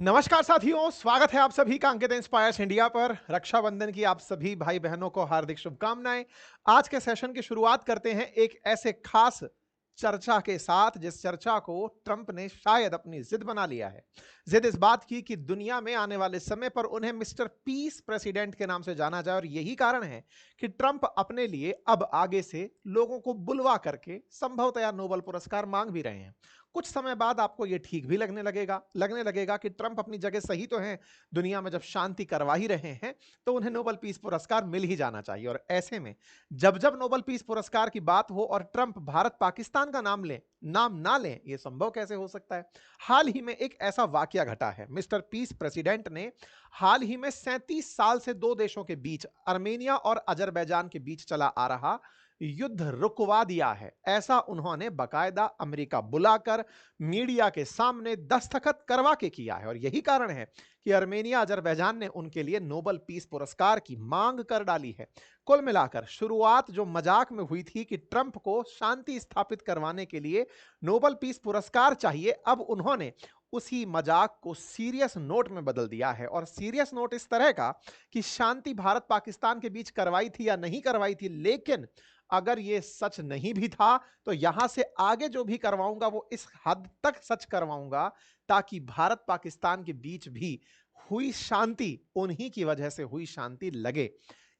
नमस्कार साथियों, स्वागत है आप सभी का अंकित इंस्पायर्स इंडिया पर। रक्षाबंधन की आप सभी भाई बहनों को हार्दिक शुभकामनाएं। आज के सेशन की शुरुआत करते हैं एक ऐसे खास चर्चा के साथ जिस चर्चा को ट्रंप ने शायद अपनी जिद बना लिया है। जिद इस बात की कि दुनिया में आने वाले समय पर उन्हें मिस्टर पीस प्रेसिडेंट के नाम से जाना जाए, और यही कारण है कि ट्रंप अपने लिए अब आगे से लोगों को बुलवा करके संभवतः नोबेल पुरस्कार मांग भी रहे हैं। कुछ समय बाद आपको यह ठीक भी लगने लगेगा कि ट्रंप अपनी जगह सही तो हैं। दुनिया में जब शांति करवा ही रहे हैं तो उन्हें नोबेल पीस पुरस्कार मिल ही जाना चाहिए। और ऐसे में जब जब नोबेल पीस पुरस्कार की बात हो और ट्रंप भारत पाकिस्तान का नाम ना लें, यह संभव कैसे हो सकता है। हाल ही में एक ऐसा वाकया घटा है। मिस्टर पीस प्रेसिडेंट ने हाल ही में 37 साल से दो देशों के बीच, आर्मेनिया और अजरबैजान के बीच चला आ रहा युद्ध रुकवा दिया है। ऐसा उन्होंने बकायदा अमेरिका बुलाकर मीडिया के सामने दस्तखत करवा के किया है, और यही कारण है कि आर्मेनिया अजरबैजान ने उनके लिए नोबेल पीस पुरस्कार की मांग कर डाली है। कुल मिलाकर शुरुआत जो मजाक में हुई थी कि ट्रंप को शांति स्थापित करवाने के लिए नोबेल पीस पुरस्कार चाहिए, अब उन्होंने उसी मजाक को सीरियस नोट में बदल दिया है। और सीरियस नोट इस तरह का कि शांति भारत पाकिस्तान के बीच करवाई थी या नहीं करवाई थी, लेकिन अगर यह सच नहीं भी था तो यहां से आगे जो भी करवाऊंगा वो इस हद तक सच करवाऊंगा ताकि भारत पाकिस्तान के बीच भी हुई शांति उन्हीं की वजह से हुई शांति लगे।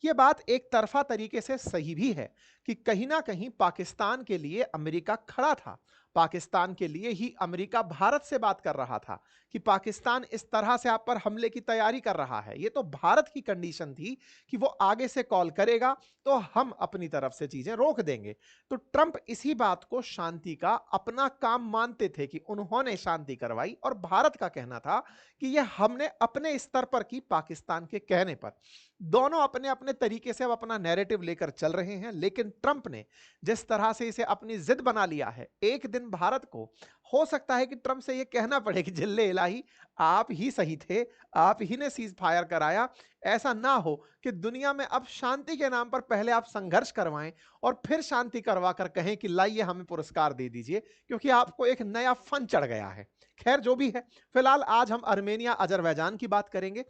यह बात एक तरफा तरीके से सही भी है कि कहीं ना कहीं पाकिस्तान के लिए अमेरिका खड़ा था। पाकिस्तान के लिए ही अमेरिका भारत से बात कर रहा था कि पाकिस्तान इस तरह से आप पर हमले की तैयारी कर रहा है। यह तो भारत की कंडीशन थी कि वो आगे से कॉल करेगा तो हम अपनी तरफ से चीजें रोक देंगे। तो ट्रंप इसी बात को शांति का अपना काम मानते थे कि उन्होंने शांति करवाई, और भारत का कहना था कि यह हमने अपने स्तर पर की, पाकिस्तान के कहने पर। दोनों अपने अपने तरीके से अब अपना नैरेटिव लेकर चल रहे हैं, लेकिन ट्रंप ने जिस तरह से इसे अपनी जिद बना लिया है, एक दिन भारत को हो सकता है कि ट्रंप से यह कहना पड़े कि जिल्ले इलाही, आप ही सही थे, आप ही ने सीज फायर कराया। ऐसा ना हो कि दुनिया में अब शांति के नाम पर पहले आप संघर्ष करवाएं और फिर शांति करवा कर कहें कि लाइए हमें पुरस्कार दे दीजिए क्योंकि आपको एक नया फन चढ़ गया है। खैर जो भी है, फिलहाल आज हम आर्मेनिया अजरबैजान की बात करेंगे।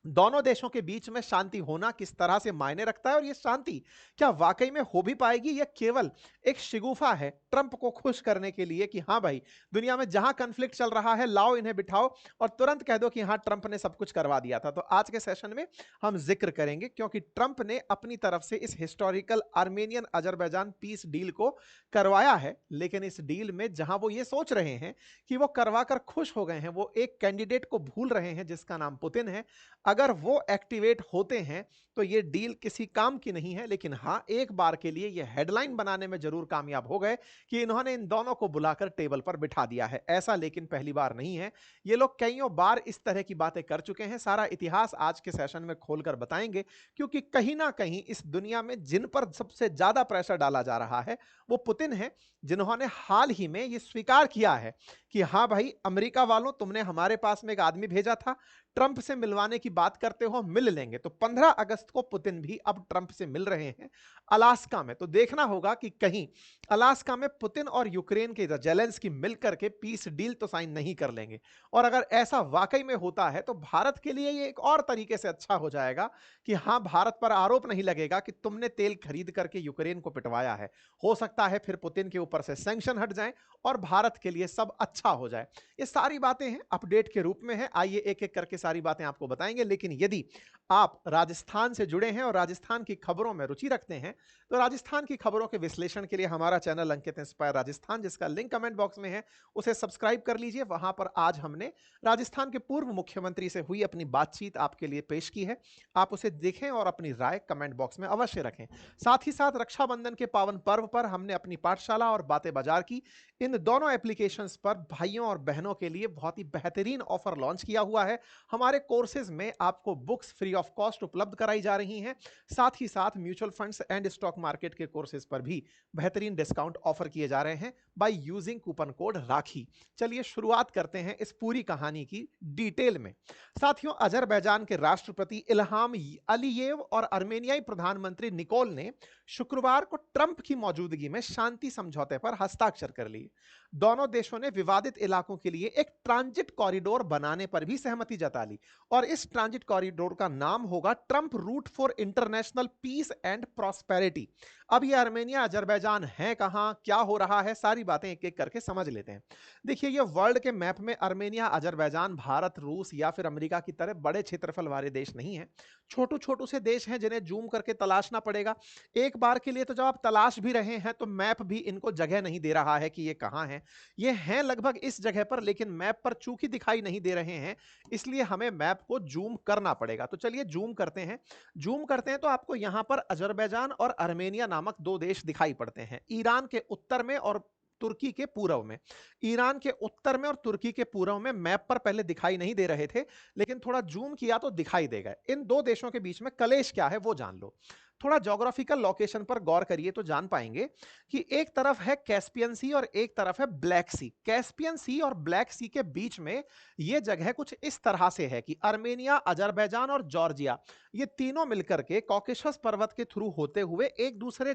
दोनों देशों के बीच में शांति होना किस तरह से मायने रखता है, और यह शांति क्या वाकई में हो भी पाएगी, यह केवल एक शिगुफा है ट्रंप को खुश करने के लिए कि हां भाई, दुनिया में जहां कन्फ्लिक्ट चल रहा है लाओ इन्हें बिठाओ और तुरंत कह दो कि हां ट्रंप ने सब कुछ करवा दिया था। तो आज के सेशन में हम जिक्र करेंगे क्योंकि ट्रंप ने अपनी तरफ से इस historical Armenian Azerbaijan peace deal को करवाया है, लेकिन इस डील में जहां वो ये सोच रहे हैं कि वो करवा कर खुश हो गए हैं, वो एक कैंडिडेट को भूल रहे हैं जिसका नाम पुतिन है। अगर वो एक्टिवेट होते हैं तो ये डील किसी काम की नहीं है, लेकिन हां एक बार के लिए ये हेडलाइन बनाने में जरूर कामयाब हो गए कि इन्होंने इन दोनों को बुलाकर टेबल पर बिठा दिया है। ऐसा लेकिन पहली बार नहीं है, ये लोग कईयों बार इस तरह की बातें कर चुके हैं। सारा इतिहास आज के सेशन में खोलकर बताएंगे, क्योंकि कहीं ना कहीं इस दुनिया में जिन पर सबसे ज्यादा प्रेशर डाला जा रहा है वो पुतिन है, जिन्होंने हाल ही में ये स्वीकार किया है कि हां भाई अमेरिका वालों, तुमने हमारे पास में एक आदमी भेजा था, ट्रंप से मिलवाने की बात करते हो, मिल लेंगे। तो 15 अगस्त को पुतिन भी अब ट्रंप से मिल रहे हैं अलास्का में। तो देखना होगा कि कहीं अलास्का में पुतिन और यूक्रेन के जेलेंस्की मिलकर के पीस डील तो साइन नहीं कर लेंगे। और अगर ऐसा वाकई में होता है तो भारत के लिए ये एक और तरीके से अच्छा हो जाएगा कि हां, भारत पर आरोप नहीं लगेगा कि तुमने तेल खरीद करके यूक्रेन को पिटवाया है। हो सकता है फिर पुतिन के ऊपर से सैंक्शन हट जाएं और भारत के लिए सब अच्छा हो जाए। ये सारी बातें हैं, अपडेट के रूप में है। आइए एक एक करके सारी बातें आपको बताएंगे। लेकिन यदि आप राजस्थान से जुड़े हैं और राजस्थान की खबरों में रुचि रखते हैं तो राजस्थान की खबरों के विश्लेषण के लिए हमारा चैनल अंकित इंस्पायर राजस्थान, जिसका लिंक कमेंट बॉक्स में है, उसे सब्सक्राइब कर लीजिए। वहां पर आज हमने राजस्थान के पूर्व मुख्यमंत्री से हुई अपनी बातचीत आपके लिए पेश की है। आप उसे देखें और अपनी राय कमेंट बॉक्स में अवश्य रखें। साथ ही साथ रक्षाबंधन के पावन पर्व पर हमने अपनी पाठशाला और बातें बाजार की, इन दोनों एप्लीकेशंस पर भाइयों और बहनों के लिए बहुत ही बेहतरीन ऑफर लॉन्च किया हुआ है। हमारे कोर्सेज में आपको बुक्स फ्री ऑफ कॉस्ट उपलब्ध कराई जा रही हैं। साथ ही साथ mutual funds and stock market के कोर्सेज पर भी बेहतरीन डिस्काउंट ऑफर किए जा रहे हैं बाय यूजिंग कूपन कोड राखी। चलिए शुरुआत करते हैं इस पूरी कहानी की डिटेल में। साथियों, अजरबैजान के राष्ट्रपति इल्हाम अलीयेव और आर्मेनियाई प्रधानमंत्री निकोल ने शुक्रवार को ट्रंप की मौजूदगी में शांति समझौते पर हस्ताक्षर कर लिए। दोनों देशों ने विवादित इलाकों के लिए एक ट्रांजिट कॉरिडोर बनाने पर भी सहमति जता ली और इस ट्रांजिट कॉरिडोर का नाम होगा Trump route for international peace and prosperity. अब ये आर्मेनिया अजरबैजान है कहां, क्या हो रहा है, सारी बातें एक एक करके समझ लेते हैं। देखिए, ये वर्ल्ड के मैप में आर्मेनिया अजरबैजान भारत रूस या फिर अमेरिका की तरह बड़े क्षेत्रफल वाले देश नहीं है। छोटू छोटू से देश हैं जिन्हें जूम करके तलाशना पड़ेगा। एक बार के लिए तो जब आप तलाश भी रहे हैं तो मैप भी इनको जगह नहीं दे रहा है कि ये कहां है। ये हैं लगभग इस जगह पर, लेकिन मैप पर चूंकि दिखाई नहीं दे रहे हैं इसलिए हमें मैप को जूम करना पड़ेगा। तो चलिए जूम करते हैं। जूम करते हैं तो आपको यहां पर अजरबैजान और आर्मेनिया नामक दो देश दिखाई पड़ते हैं, ईरान के उत्तर में और तुर्की के पूर्व में। ईरान के उत्तर में और तुर्की के पूर्व में मैप पर पहले दिखाई नहीं दे रहे थे, लेकिन थोड़ा जूम किया तो दिखाई दे गए। इन दो देशों के बीच में कलेश क्या है वो जान लो। थोड़ा ज्योग्राफिकल लोकेशन पर गौर करिए तो जान पाएंगे कि एक तरफ है कैस्पियन सी और एक तरफ है ब्लैक सी। कैस्पियन सी और ब्लैक सी के बीच में यह जगह कुछ इस तरह से है कि आर्मेनिया, अजरबैजान और जॉर्जिया ये तीनों मिलकर के कॉकेशस पर्वत के थ्रू होते हुए एक दूसरे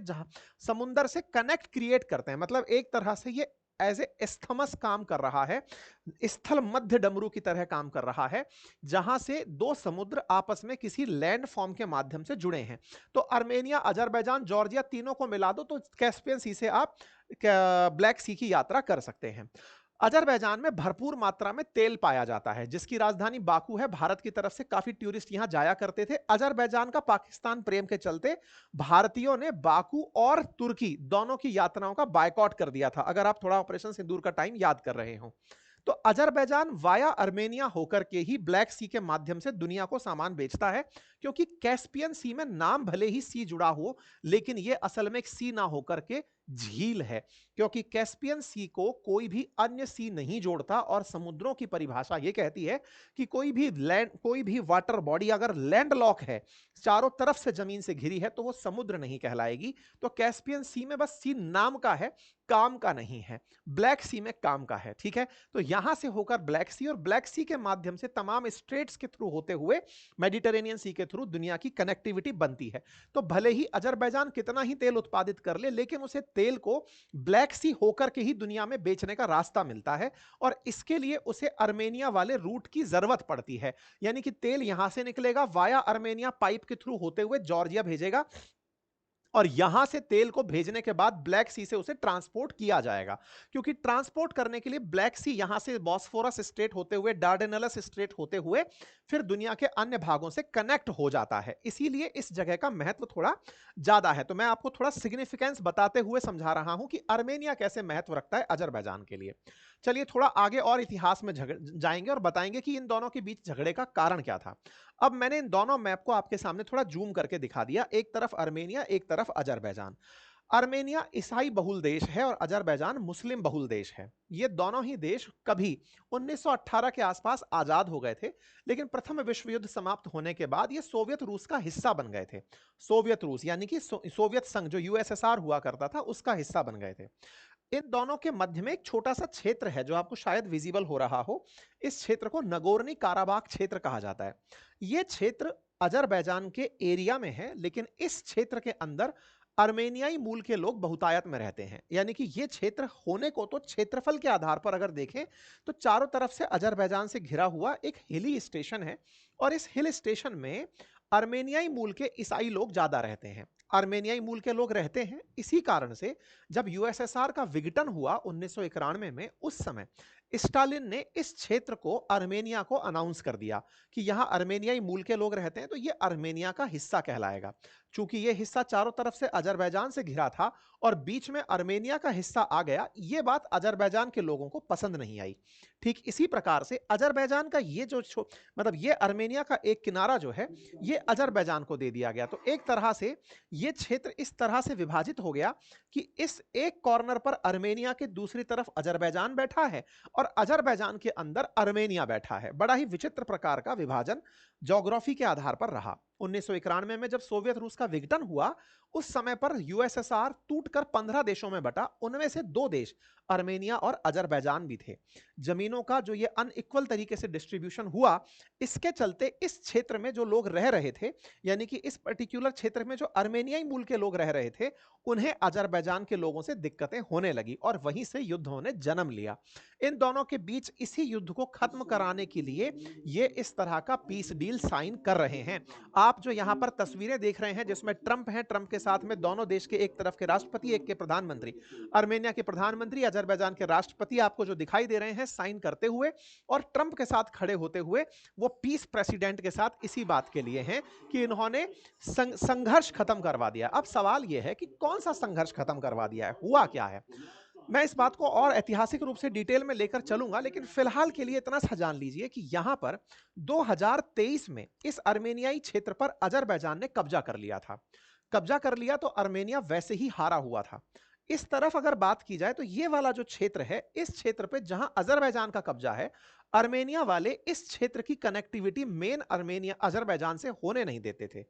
समुंदर से कनेक्ट क्रिएट करते हैं। मतलब एक तरह से ये एज ए स्थमस काम कर रहा है, स्थल मध्य डमरू की तरह काम कर रहा है, जहां से दो समुद्र आपस में किसी लैंड फॉर्म के माध्यम से जुड़े हैं। तो आर्मेनिया, अजरबैजान, जॉर्जिया तीनों को मिला दो तो कैस्पियन सी से आप ब्लैक सी की यात्रा कर सकते हैं। अजरबैजान में भरपूर मात्रा में तेल पाया जाता है, जिसकी राजधानी बाकू है। भारत की तरफ से काफी टूरिस्ट यहां जाया करते थे। अजरबैजान का पाकिस्तान प्रेम के चलते भारतीयों ने बाकू और तुर्की दोनों की यात्राओं का बायकॉट कर दिया था, अगर आप थोड़ा ऑपरेशन सिंदूर का टाइम याद कर रहे हो। तो अजरबैजान वाया आर्मेनिया होकर के ही ब्लैक सी के माध्यम से दुनिया को सामान बेचता है, क्योंकि कैस्पियन सी में नाम भले ही सी जुड़ा हो, लेकिन यह असल में एक सी ना होकर के झील है, क्योंकि कैस्पियन सी को कोई भी अन्य सी नहीं जोड़ता। और समुद्रों की परिभाषा यह कहती है कि कोई भी वाटर बॉडी अगर लैंडलॉक है, चारों तरफ से जमीन से घिरी है, तो वो समुद्र नहीं कहलाएगी। तो कैस्पियन सी में बस सी नाम का है, काम का नहीं है। ब्लैक सी में काम का है, ठीक है। तो यहां से होकर ब्लैक सी और ब्लैक सी के माध्यम से तमाम स्ट्रेट्स के थ्रू होते हुए मेडिटेरेनियन सी के थ्रू दुनिया की कनेक्टिविटी बनती है। तो भले ही अजरबैजान कितना ही तेल उत्पादित कर ले, लेकिन उसे तेल को ब्लैक सी होकर के ही दुनिया में बेचने का रास्ता मिलता है, और इसके लिए उसे आर्मेनिया वाले रूट की जरूरत पड़ती है। यानी कि तेल यहां से निकलेगा, वाया आर्मेनिया पाइप के थ्रू होते हुए जॉर्जिया भेजेगा, और यहां से तेल को भेजने के बाद ब्लैक सी से उसे ट्रांसपोर्ट किया जाएगा। क्योंकि ट्रांसपोर्ट करने के लिए ब्लैक सी यहां से बॉस्फोरस स्ट्रेट होते हुए, डार्डेनलस स्ट्रेट होते हुए फिर दुनिया के अन्य भागों से कनेक्ट हो जाता है। इसीलिए इस जगह का महत्व थोड़ा ज्यादा है। तो मैं आपको थोड़ा सिग्निफिकेंस बताते हुए समझा रहा हूं कि आर्मेनिया कैसे महत्व रखता है अजरबैजान के लिए। चलिए थोड़ा आगे और इतिहास में जाएंगे और बताएंगे कि इन दोनों के बीच झगड़े का कारण क्या था। अब मैंने इन दोनों मैप को आपके सामने थोड़ा जूम करके दिखा दिया, एक तरफ आर्मेनिया, एक तरफ अजरबैजान। आर्मेनिया ईसाई बहुल देश है और अजरबैजान मुस्लिम बहुल देश है। ये दोनों ही देश कभी 1918 के आसपास आजाद हो गए थे, लेकिन प्रथम विश्व युद्ध समाप्त होने के बाद ये सोवियत रूस का हिस्सा बन गए थे। सोवियत रूस यानी कि सोवियत संघ जो यूएसएसआर हुआ करता था, उसका हिस्सा बन गए थे। इन दोनों के मध्य में एक छोटा सा क्षेत्र है जो आपको शायद विजिबल हो रहा हो। इस क्षेत्र को नगोर्नी काराबाख क्षेत्र कहा जाता है। यह क्षेत्र अजरबैजान के एरिया में है, लेकिन इस क्षेत्र के अंदर अर्मेनियाई मूल के लोग बहुतायत में रहते हैं। यानी कि यह क्षेत्र होने को तो क्षेत्रफल के आधार पर अगर देखें तो चारों तरफ से अजरबैजान से घिरा हुआ एक हिली स्टेशन है, और इस हिल स्टेशन में अर्मेनियाई मूल के ईसाई लोग ज्यादा रहते हैं। अर्मेनियाई मूल के लोग रहते हैं, इसी कारण से जब यूएसएसआर का विघटन हुआ 1991 में, उस समय स्टालिन ने इस क्षेत्र को अर्मेनिया को अनाउंस कर दिया कि यहां अर्मेनियाई मूल के लोग रहते हैं, तो ये अर्मेनिया का हिस्सा कहलाएगा। चूंकि ये हिस्सा चारों तरफ से अजरबैजान से घिरा था और बीच में अर्मेनिया का हिस्सा आ गया, ये बात अजरबैजान के लोगों को पसंद नहीं आई। ठीक इसी प्रकार से अजरबैजान का ये जो मतलब ये अर्मेनिया का एक किनारा जो है, ये अजरबैजान को दे दिया गया। तो एक तरह से ये क्षेत्र इस तरह से विभाजित हो गया कि इस एक कॉर्नर पर अर्मेनिया के दूसरी तरफ अजरबैजान बैठा है और अजरबैजान के अंदर अर्मेनिया बैठा है। बड़ा ही विचित्र प्रकार का विभाजन ज्योग्राफी के आधार पर रहा। 1991 में जब सोवियत रूस का विघटन हुआ, उस समय पर यूएसएसआर टूटकर 15 देशों में बटा। उनमें से 2 देश आर्मेनिया और अजरबैजान भी थे। जमीनों का जो ये अनइक्वल तरीके से डिस्ट्रीब्यूशन हुआ, इसके चलते इस क्षेत्र में जो लोग रह रहे थे, यानी कि इस पर्टिकुलर क्षेत्र में जो आर्मेनियाई मूल के लोग रह रहे थे, उन्हें अजरबैजान के लोगों से दिक्कतें होने लगी और वहीं से युद्ध ने जन्म लिया। इन दोनों के बीच इसी युद्ध को खत्म कराने के लिए ये इस तरह का पीस डील साइन कर रहे हैं। आप जो यहां पर तस्वीरें देख रहे हैं जिसमें ट्रंप हैं, ट्रंप के साथ में दोनों देश के, एक तरफ के राष्ट्रपति, एक के प्रधानमंत्री, आर्मेनिया के प्रधानमंत्री, अजरबैजान के राष्ट्रपति आपको जो दिखाई दे रहे हैं साइन करते हुए, और ट्रंप के साथ खड़े होते हुए वो पीस प्रेसिडेंट के साथ इसी बात के लिए हैं कि इन्होंने संघर्ष खत्म करवा दिया। अब सवाल यह है कि कौन सा संघर्ष खत्म करवा दिया है, हुआ क्या है। मैं इस बात को और ऐतिहासिक रूप से डिटेल में लेकर चलूंगा, लेकिन फिलहाल के लिए इतना सा जान लीजिए कि यहां पर 2023 में इस आर्मेनियाई क्षेत्र पर अजरबैजान ने कब्जा कर लिया था। कब्जा कर लिया तो आर्मेनिया वैसे ही हारा हुआ था। इस तरफ अगर बात की जाए तो ये वाला जो क्षेत्र है, इस क्षेत्र पे जहां अजरबैजान का कब्जा है, आर्मेनिया वाले इस क्षेत्र की कनेक्टिविटी मेन आर्मेनिया अजरबैजान से होने नहीं देते थे।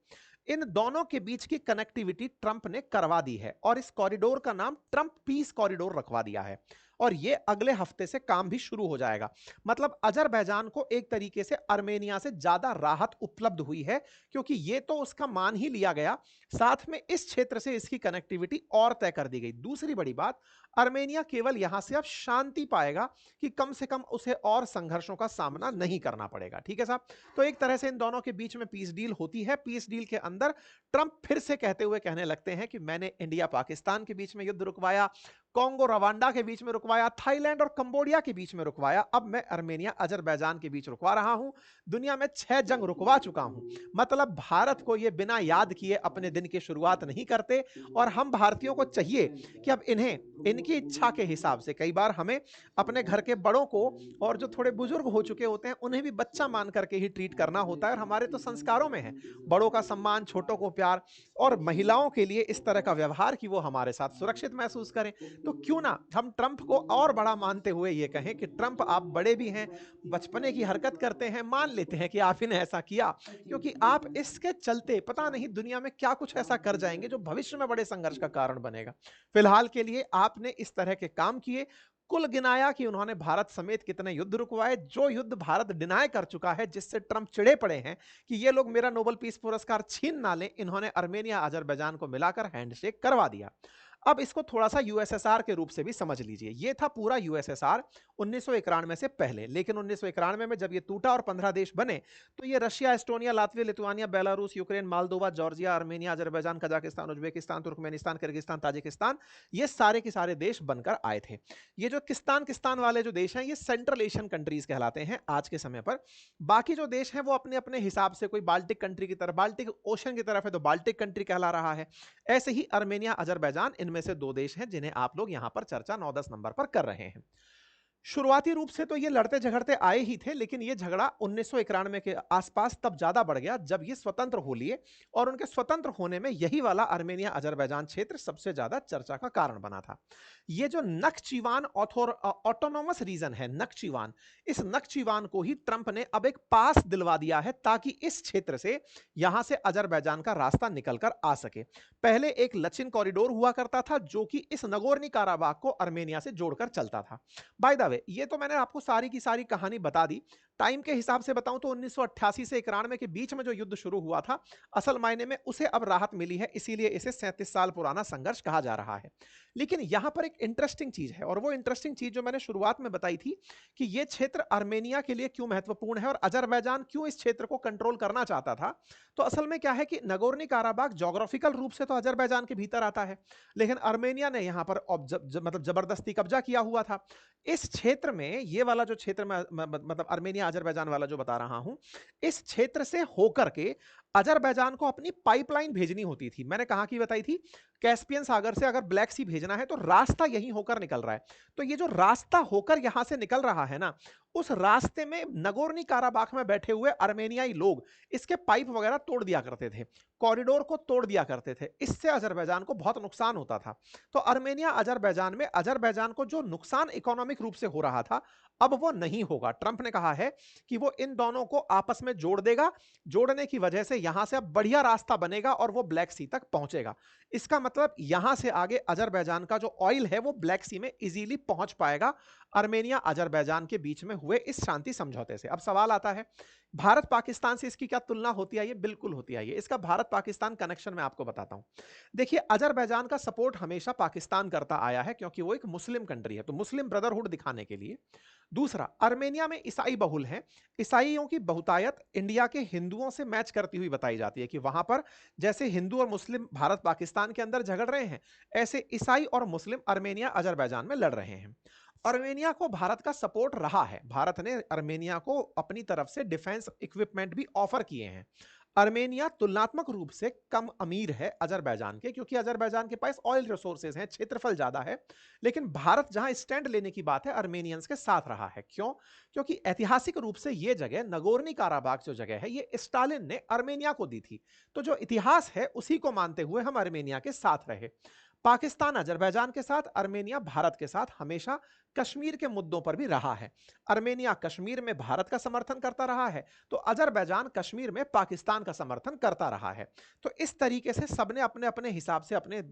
इन दोनों के बीच की कनेक्टिविटी ट्रंप ने करवा दी है और इस कॉरिडोर का नाम ट्रंप पीस कॉरिडोर रखवा दिया है, और ये अगले हफ्ते से काम भी शुरू हो जाएगा। मतलब अजरबैजान को एक तरीके से आर्मेनिया से ज्यादा राहत उपलब्ध हुई है, क्योंकि ये तो उसका मान ही लिया गया, साथ में इस क्षेत्र से इसकी कनेक्टिविटी और तय कर दी गई। दूसरी बड़ी बात, आर्मेनिया केवल यहां से अब शांति पाएगा कि कम से कम उसे और संघर्षों का सामना नहीं करना पड़ेगा। ठीक है साहब, तो एक तरह से इन दोनों के बीच में पीस डील होती है। पीस डील के अंदर ट्रंप फिर से कहने लगते हैं कि मैंने इंडिया पाकिस्तान के बीच में युद्ध रुकवाया, कांगो रवांडा के बीच में रुकवाया, थाईलैंड और कंबोडिया के बीच में रुकवाया, अब मैं आर्मेनिया अजरबैजान के बीच रुकवा रहा हूं। दुनिया में 6 जंग रुकवा चुका हूं। मतलब भारत को यह बिना याद किए अपने दिन की शुरुआत नहीं करते, और हम भारतीयों को चाहिए कि अब इन्हें इनकी इच्छा के हिसाब से, कई बार हमें अपने घर के बड़ों को और जो थोड़े बुजुर्ग हो चुके होते हैं उन्हें भी बच्चा मान करके ही ट्रीट करना होता है, और हमारे तो संस्कारों में है बड़ों का सम्मान, छोटों को प्यार, और महिलाओं के लिए इस तरह का व्यवहार कि वो हमारे साथ सुरक्षित महसूस करें। तो क्यों ना हम ट्रंप को और बड़ा मानते हुए ये कहें कि ट्रंप आप बड़े भी हैं, बचपने की हरकत करते हैं, मान लेते हैं कि आपने ऐसा किया, क्योंकि आप इसके चलते पता नहीं दुनिया में क्या कुछ ऐसा कर जाएंगे जो भविष्य में बड़े संघर्ष का कारण बनेगा। फिलहाल के लिए आपने इस तरह के काम किए, कुल गिनाया कि उन्होंने भारत समेत कितने युद्ध रुकवाए, जो युद्ध भारत डिनाय कर चुका है, जिससे ट्रंप चिढ़े पड़े हैं कि ये लोग मेरा नोबेल पीस पुरस्कार छीन ना लें, इन्होंने आर्मेनिया अजरबैजान को मिलाकर हैंडशेक करवा दिया। अब इसको थोड़ा सा यूएसएसआर के रूप से भी समझ लीजिए। ये था पूरा यूएसएसआर 1991 से पहले, लेकिन 1991 में जब ये टूटा और 15 देश बने, तो ये Russia, Estonia, Latvia, Lithuania, Belarus, Ukraine, Moldova, Georgia, Armenia, Azerbaijan, Kazakhstan, Uzbekistan, Turkmenistan, Kyrgyzstan, Tajikistan, ये सारे के सारे देश बनकर आए थे। ये जो किस्तान वाले जो देश हैं, ये सेंट्रल एशियन कंट्रीज कहलाते हैं आज के समय पर। बाकी जो देश हैं वो अपने अपने हिसाब से, कोई बाल्टिक कंट्री की तरफ, बाल्टिक ओशन की तरफ है तो बाल्टिक कंट्री कहला रहा है। ऐसे ही आर्मेनिया, अजरबैजान, इनमें से 2 देश हैं जिन्हें आप लोग यहां पर चर्चा 9-10 नंबर पर कर रहे हैं। शुरुआती रूप से तो ये लड़ते झगड़ते आए ही थे, लेकिन ये झगड़ा 1991 के आसपास तब ज्यादा बढ़ गया जब ये स्वतंत्र हो लिए, और उनके स्वतंत्र होने में यही वाला आर्मेनिया अजरबैजान क्षेत्र सबसे ज्यादा चर्चा का कारण बना था। ये जो नख्चीवान ऑटोनोमस रीजन है, नख्चीवान, इस नख्चीवान को ही ट्रंप ने अब एक पास दिलवा दिया है, ताकि इस क्षेत्र से यहां से अजरबैजान का रास्ता निकलकर आ सके। पहले एक लचिन कॉरिडोर हुआ करता था जो कि इस नगोर्नी काराबाग को आर्मेनिया से जोड़कर चलता था। बाय द वे, ये तो मैंने आपको सारी की सारी कहानी बता दी। टाइम के हिसाब से बताऊं तो 1988 से 91 के बीच में जो युद्ध शुरू हुआ था, असल मायने में उसे अब राहत मिली है, इसीलिए इसे 37 साल पुराना संघर्ष कहा जा रहा है। लेकिन यहां पर एक इंटरेस्टिंग चीज है, और वो इंटरेस्टिंग चीज जो मैंने शुरुआत में बताई थी कि यह क्षेत्र आर्मेनिया के लिए क्यों महत्वपूर्ण है और अजरबैजान क्यों इस क्षेत्र को कंट्रोल करना चाहता था। तो असल में क्या है कि नगोर्नी काराबाग ज्योग्राफिकल रूप से तो अजरबैजान के भीतर आता है, लेकिन आर्मेनिया ने यहां पर मतलब जबरदस्ती कब्जा किया हुआ था इस क्षेत्र में। ये वाला जो क्षेत्र में मतलब आर्मेनिया अजरबैजान वाला जो बता रहा हूं, इस क्षेत्र से होकर के अजरबैजान को अपनी पाइपलाइन भेजनी होती थी। मैंने कहा कि बताई थी, कैस्पियन सागर से अगर ब्लैक सी भेजना है तो रास्ता यहीं होकर निकल रहा है। तो ये जो रास्ता होकर यहां से निकल रहा है ना, उस रास्ते में नगोर्नी काराबाख में बैठे हुए आर्मेनियाई लोग इसके पाइप वगैरह तोड़ दिया करते थे, कॉरिडोर को तोड़ दिया करते थे। इससे अजरबैजान को बहुत नुकसान होता था। तो आर्मेनिया अजरबैजान में अजरबैजान को जो नुकसान इकोनॉमिक रूप से हो रहा था, अब वो नहीं होगा। ट्रंप ने कहा है कि वो इन दोनों को आपस में जोड़ देगा। जोड़ने की वजह से यहां से अब बढ़िया रास्ता बनेगा और वो ब्लैक सी तक पहुंचेगा। इसका मतलब यहां से आगे अजरबैजान का जो ऑयल है वो ब्लैक सी में इजीली पहुंच पाएगा आर्मेनिया अजरबैजान के बीच में हुए इस शांति समझौते से। अब सवाल आता है, भारत पाकिस्तान से इसकी क्या तुलना होती है? ये बिल्कुल होती है। इसका भारत पाकिस्तान कनेक्शन मैं आपको बताता हूं। देखिए, अजरबैजान का सपोर्ट हमेशा पाकिस्तान करता आया है क्योंकि वो एक मुस्लिम कंट्री है, तो मुस्लिम ब्रदरहुड दिखाने के लिए। दूसरा, आर्मेनिया में ईसाई बहुल हैं। ईसाइयों की बहुतायत इंडिया के हिंदुओं से मैच करती हुई बताई जाती है कि वहां पर जैसे हिंदू और मुस्लिम भारत पाकिस्तान के अंदर झगड़ रहे हैं, ऐसे ईसाई और मुस्लिम आर्मेनिया अजरबैजान में लड़ रहे हैं। आर्मेनिया को भारत का सपोर्ट रहा है। भारत ने आर्मेनिया को अपनी तरफ से डिफेंस इक्विपमेंट भी ऑफर किए हैं। आर्मेनिया तुलनात्मक रूप से कम अमीर है अजरबैजान के, क्योंकि अजरबैजान के पास ऑयल रिसोर्सेज हैं, क्षेत्रफल ज्यादा है। लेकिन भारत जहां स्टैंड लेने की बात है आर्मेनियंस के साथ रहा है। क्यों? क्योंकि ऐतिहासिक रूप से यह जगह नगोर्नी काराबाग जो जगह है ये स्टालिन ने आर्मेनिया को दी थी। तो जो इतिहास है उसी को मानते हुए हम आर्मेनिया के साथ रहे। पाकिस्तान अजरबैजान के साथ, आर्मेनिया भारत के साथ हमेशा कश्मीर के मुद्दों पर भी रहा है। आर्मेनिया कश्मीर में भारत का समर्थन करता रहा है, तो अजरबैजान कश्मीर में पाकिस्तान का समर्थन करता रहा है। तो इस तरीके से सबने अपने अपने हिसाब से अपने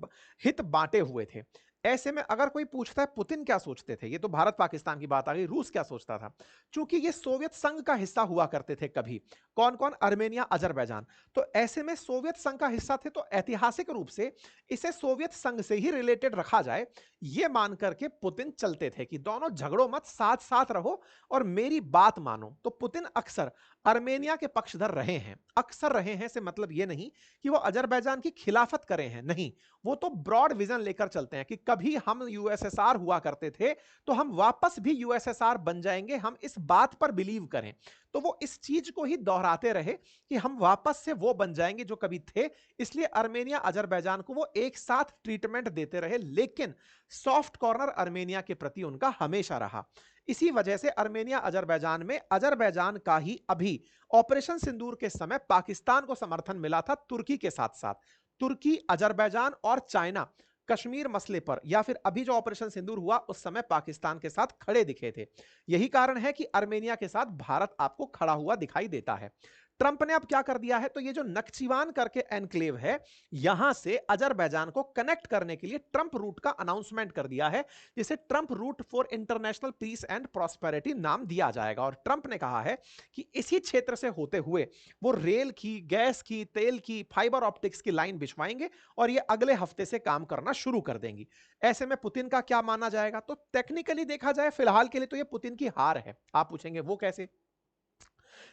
हित बांटे हुए थे। ऐसे में अगर कोई पूछता है पुतिन क्या सोचते थे, ये तो भारत पाकिस्तान की बात आ गई, रूस क्या सोचता था? चूंकि ये सोवियत संघ का हिस्सा हुआ करते थे कभी, कौन कौन? Armenia Azerbaijan. तो ऐसे में सोवियत संघ का हिस्सा थे, तो ऐतिहासिक रूप से इसे सोवियत संघ से ही रिलेटेड रखा जाए, ये मान करके पुतिन चलते थे कि दोनों झगड़ो मत, साथ साथ रहो और मेरी बात मानो। तो पुतिन अक्सर आर्मेनिया के पक्षधर रहे हैं। अक्सर रहे हैं से मतलब ये नहीं कि वो अजरबैजान की खिलाफत करे हैं, नहीं, वो तो ब्रॉड विजन लेकर चलते हैं कि कभी हम यूएसएसआर हुआ करते थे तो हम वापस भी यूएसएसआर बन जाएंगे, हम इस बात पर बिलीव करें। तो वो इस चीज को ही दोहराते रहे कि हम वापस से वो बन जाएंगे जो कभी थे। इसलिए आर्मेनिया अजरबैजान को वो एक साथ ट्रीटमेंट देते रहे, लेकिन सॉफ्ट कॉर्नर आर्मेनिया के प्रति उनका हमेशा रहा। इसी वजह से आर्मेनिया अजरबैजान में अजरबैजान का ही अभी ऑपरेशन सिंदूर के समय पाकिस्तान को समर्थन मिला था तुर्की के साथ साथ। तुर्की, अजरबैजान और चाइना कश्मीर मसले पर या फिर अभी जो ऑपरेशन सिंदूर हुआ उस समय पाकिस्तान के साथ खड़े दिखे थे। यही कारण है कि आर्मेनिया के साथ भारत आपको खड़ा हुआ दिखाई देता है। ट्रंप ने अब क्या कर दिया है, तो ये जो नक्चीवान करके एनक्लेव है, यहां से अजरबैजान को कनेक्ट करने के लिए ट्रंप रूट का अनाउंसमेंट कर दिया है, जिसे Trump route for international peace and prosperity नाम दिया जाएगा। और ट्रंप ने कहा है कि इसी क्षेत्र से होते हुए वो रेल की, गैस की, तेल की, फाइबर ऑप्टिक्स की लाइन बिछवाएंगे और ये अगले हफ्ते से काम करना शुरू कर देंगी। ऐसे में पुतिन का क्या माना जाएगा? तो टेक्निकली देखा जाए फिलहाल के लिए तो ये पुतिन की हार है। आप पूछेंगे वो कैसे?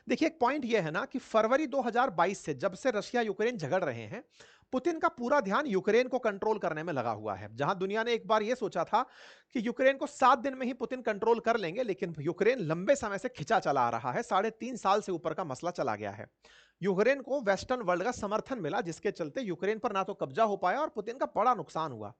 देखिए, एक पॉइंट यह है ना कि फरवरी 2022 से जब से रशिया यूक्रेन झगड़ रहे हैं, पुतिन का पूरा ध्यान यूक्रेन को कंट्रोल करने में लगा हुआ है। जहां दुनिया ने एक बार यह सोचा था कि यूक्रेन को 7 दिन में ही पुतिन कंट्रोल कर लेंगे, लेकिन यूक्रेन लंबे समय से खिंचा चला आ रहा है, 3.5 साल से ऊपर का मसला चला गया है। यूक्रेन को वेस्टर्न वर्ल्ड का समर्थन मिला, जिसके चलते यूक्रेन पर ना तो कब्जा हो पाया और पुतिन का बड़ा नुकसान हुआ।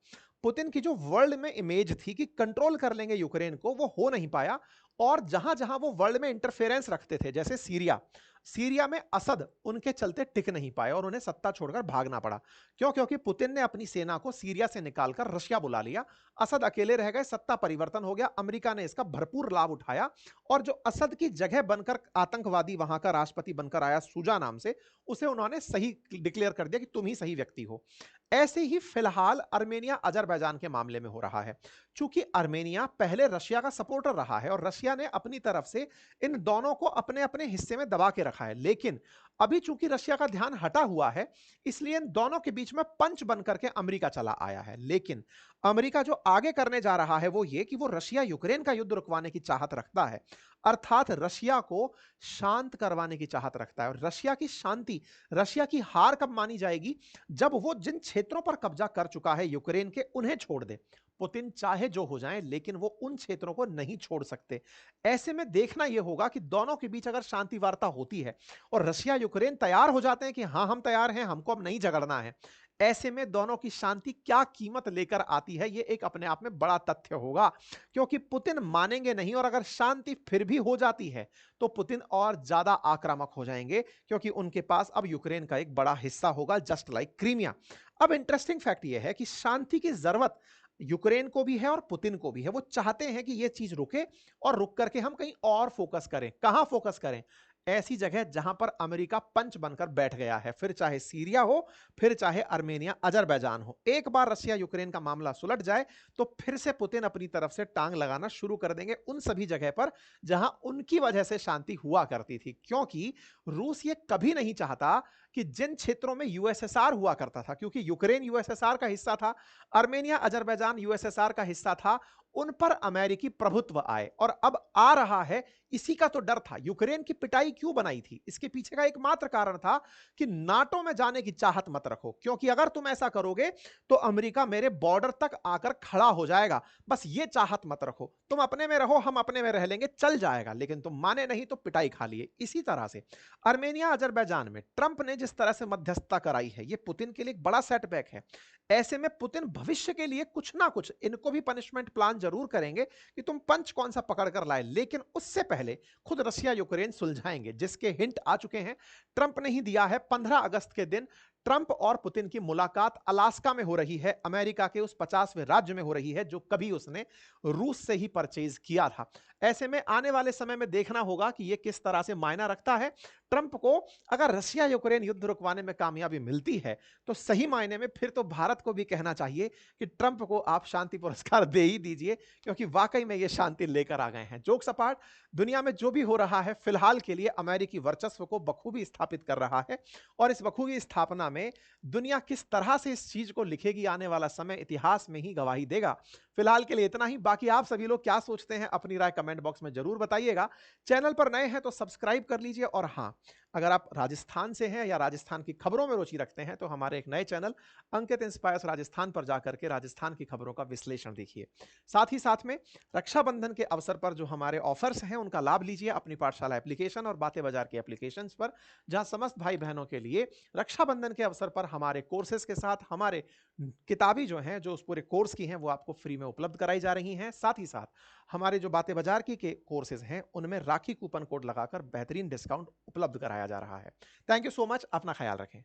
पुतिन की जो वर्ल्ड में इमेज थी कि कंट्रोल कर लेंगे यूक्रेन को, वो हो नहीं पाया। और जहां जहां वो वर्ल्ड में इंटरफेरेंस रखते थे, जैसे सीरिया, सीरिया में असद उनके चलते टिक नहीं पाए और उन्हें सत्ता छोड़कर भागना पड़ा। क्यों? क्योंकि पुतिन ने अपनी सेना को सीरिया से निकालकर रशिया बुला लिया। असद अकेले रह गए, सत्ता परिवर्तन हो गया। अमेरिका ने इसका भरपूर लाभ उठाया और जो असद की जगह बनकर आतंकवादी वहां का राष्ट्रपति बनकर आया सुजा नाम से, उसे उन्होंने सही डिक्लेयर कर दिया कि तुम ही सही व्यक्ति हो। ऐसे ही फिलहाल आर्मेनिया अजरबैजान के मामले में हो रहा है। चूंकि आर्मेनिया पहले रशिया का सपोर्टर रहा है और रशिया ने अपनी तरफ से इन दोनों को अपने अपने हिस्से में दबा के रखा है, लेकिन अभी चूंकि रशिया का ध्यान हटा हुआ है, इसलिए इन दोनों के बीच में पंच बनकर के अमेरिका चला आया है। लेकिन अमेरिका जो आगे करने जा रहा है वो ये कि वो रशिया यूक्रेन का युद्ध रुकवाने की चाहत रखता है, अर्थात रशिया को शांत करवाने की चाहत रखता है। और रशिया की शांति, रशिया की हार कब मानी जाएगी? जब वो जिन क्षेत्रों पर कब्जा कर चुका है यूक्रेन के, उन्हें छोड़ दे। पुतिन चाहे जो हो जाए, लेकिन वो उन क्षेत्रों को नहीं छोड़ सकते। ऐसे में देखना यह होगा कि दोनों के बीच अगर शांति वार्ता होती है और रशिया यूक्रेन तैयार हो जाते हैं कि हां हम तैयार हैं, हमको अब नहीं झगड़ना है, ऐसे में दोनों की शांति क्या कीमत लेकर आती है, यह एक अपने आप में बड़ा तथ्य होगा। क्योंकि पुतिन मानेंगे नहीं, और अगर शांति फिर भी हो जाती है तो पुतिन और ज्यादा आक्रामक हो जाएंगे, क्योंकि उनके पास अब यूक्रेन का एक बड़ा हिस्सा होगा, जस्ट लाइक क्रीमिया। अब इंटरेस्टिंग फैक्ट यह है कि शांति की जरूरत यूक्रेन को भी है और पुतिन को भी है। वो चाहते हैं कि यह चीज रुके और रुक करके हम कहीं और फोकस करें। कहां फोकस करें? ऐसी जगह जहां पर अमेरिका पंच बनकर बैठ गया है, फिर चाहे सीरिया हो, फिर चाहे आर्मेनिया, अजरबैजान हो। एक बार रशिया यूक्रेन का मामला सुलट जाए तो फिर से पुतिन अपनी तरफ से टांग लगाना शुरू कर देंगे उन सभी जगह पर जहां उनकी वजह से शांति हुआ करती थी, क्योंकि रूस ये कभी नहीं चाहता कि जिन क्षेत्रों में यूएसएसआर हुआ करता था, क्योंकि यूक्रेन यूएसएसआर का हिस्सा था, आर्मेनिया अजरबैजान यूएसएसआर का हिस्सा था, उन पर अमेरिकी प्रभुत्व आए और अब आ रहा है। इसी का तो डर था। यूक्रेन की पिटाई क्यों बनाई थी, इसके पीछे का एकमात्र कारण था कि नाटो में जाने की चाहत मत रखो, क्योंकि अगर तुम ऐसा करोगे तो अमेरिका मेरे बॉर्डर तक आकर खड़ा हो जाएगा। बस ये चाहत मत रखो, तुम अपने में रहो, हम अपने में रह लेंगे, चल जाएगा, लेकिन तुम माने नहीं तो पिटाई खा लिए। इसी तरह से आर्मेनिया अजरबैजान में ट्रंप ने जिस तरह से मध्यस्थता कराई है, ये पुतिन के लिए एक बड़ा सेटबैक है। ऐसे में पुतिन भविष्य के लिए कुछ ना कुछ इनको भी पनिशमेंट प्लान जरूर करेंगे कि तुम पंच कौन सा पकड़ कर लाए, लेकिन उससे पहले खुद रशिया यूक्रेन सुलझाएंगे, जिसके हिंट आ चुके हैं। ट्रंप ने ही दिया है। 15 अगस्त के दिन ट्रंप और पुतिन की मुलाकात अलास्का में हो रही है, अमेरिका के उस 50वें राज्य में हो रही है जो कभी उसने रूस से ही परचेज किया था। ऐसे में आने वाले समय में देखना होगा कि यह किस तरह से मायना रखता है। ट्रंप को अगर रशिया यूक्रेन युद्ध रुकवाने में कामयाबी मिलती है तो सही मायने में फिर तो भारत को भी कहना चाहिए कि ट्रंप को आप शांति पुरस्कार दे ही दीजिए, क्योंकि वाकई में ये शांति लेकर आ गए हैं। जोक्स अपार्ट, दुनिया में जो भी हो रहा है फिलहाल के लिए अमेरिकी वर्चस्व को बखूबी स्थापित कर रहा है, और इस बखूबी स्थापना में दुनिया किस तरह से इस चीज को लिखेगी आने वाला समय इतिहास में ही गवाही देगा। फिलहाल के लिए इतना ही। बाकी आप सभी लोग क्या सोचते हैं अपनी राय कमेंट बॉक्स में जरूर बताइएगा। चैनल पर नए हैं तो सब्सक्राइब कर लीजिए, और हां, अगर आप राजस्थान से हैं या राजस्थान की खबरों में रुचि रखते हैं तो हमारे एक नए चैनल अंकित इंस्पायर्स राजस्थान पर जाकर के राजस्थान की खबरों का विश्लेषण देखिए। साथ ही साथ में रक्षाबंधन के अवसर पर जो हमारे ऑफर्स हैं उनका लाभ लीजिए अपनी पाठशाला एप्लीकेशन और बातें बाजार की एप्लीकेशंस पर, जहां समस्त भाई बहनों के लिए रक्षाबंधन के अवसर पर हमारे कोर्सेज के साथ हमारे किताबें जो हैं, जो उस पूरे कोर्स की हैं, वो आपको फ्री में उपलब्ध कराई जा रही हैं। साथ ही साथ हमारे जो बातें बाजार की के कोर्सेज हैं उनमें राखी कूपन कोड लगाकर बेहतरीन डिस्काउंट उपलब्ध कराया जा रहा है। Thank you so much. अपना ख्याल रखें।